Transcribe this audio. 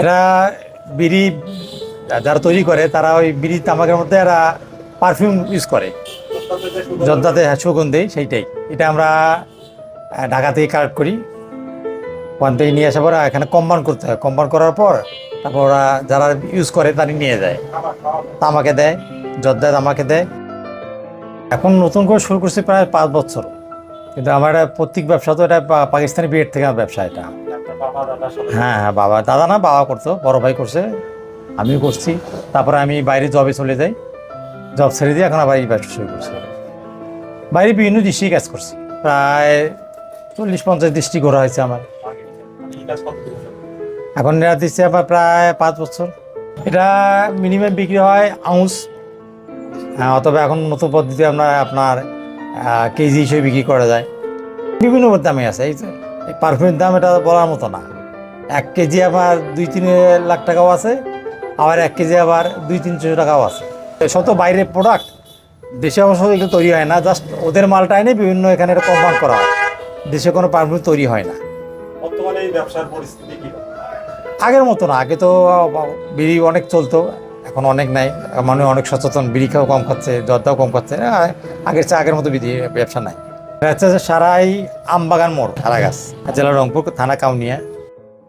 এরা বিড়ি যারা তৈরি করে তারা ওই বিড়ি তামাকের মধ্যে এরা পারফিউম ইউজ করে, যদ্দাতে সুগন্ধি সেইটাই। এটা আমরা ঢাকা থেকে কালেক্ট করি, ওখান থেকে নিয়ে আসার পর এখানে কম্বাইন করতে হয়। কম্বাইন করার পর তারপর ওরা যারা ইউজ করে তারা নিয়ে যায়, তামাকে দেয়, যদ্দায় তামাকে দেয়। এখন নতুন করে শুরু করছি প্রায় 5 বছর, কিন্তু আমার এটা প্রত্যেক ব্যবসা তো এটা পাকিস্তানি বিয়ের থেকে আমার ব্যবসা এটা। হ্যাঁ হ্যাঁ, বাবা দাদা না বাবা করতো, বড় ভাই করছে, আমিও করছি। তারপরে আমি বাইরে জবে চলে যাই, জব ছেড়ে দিয়ে এখন আবার এই ব্যবসা শুরু করছি। বাইরে বিভিন্ন ডিস্ট্রিক্টে কাজ করছি, প্রায় 40-50 ডিস্ট্রিক্ট ঘোরা হয়েছে আমার। এখন এটা দিচ্ছে আবার প্রায় 5 বছর। এটা মিনিমাম বিক্রি হয় আউন্স, অথবা এখন নতুন পদ্ধতি আপনার কেজি হিসেবে বিক্রি করা যায়। বিভিন্ন দামে আছে। এই পারফিউমের দাম এটা বলার মতো না। 1 কেজি আবার 2-3 লাখ টাকাও আছে, আবার 1 কেজি আবার 200-300 টাকাও আছে। শত বাইরের প্রোডাক্ট দেশে অবশ্য এগুলো তৈরি হয় না, জাস্ট ওদের মালটা এনে বিভিন্ন এখানে এটা কম্পাউন্ড করা হয়। দেশে কোনো পারফিউম তৈরি হয় না। বর্তমানে এই ব্যবসার পরিস্থিতি কি? আগের মতো না, আগে তো বিড়ি অনেক চলতো, এখন অনেক নাই। মানে অনেক সচেতন, বিড়ি খাও কম খাচ্ছে, জর্দাও কম খাচ্ছে, আগের চেয়ে আগের মতো বিড়ি ব্যবসা নাই। সারাই আমবাগান মোড়, খারাগাছ, জেলা রংপুর, থানা কাউনিয়া।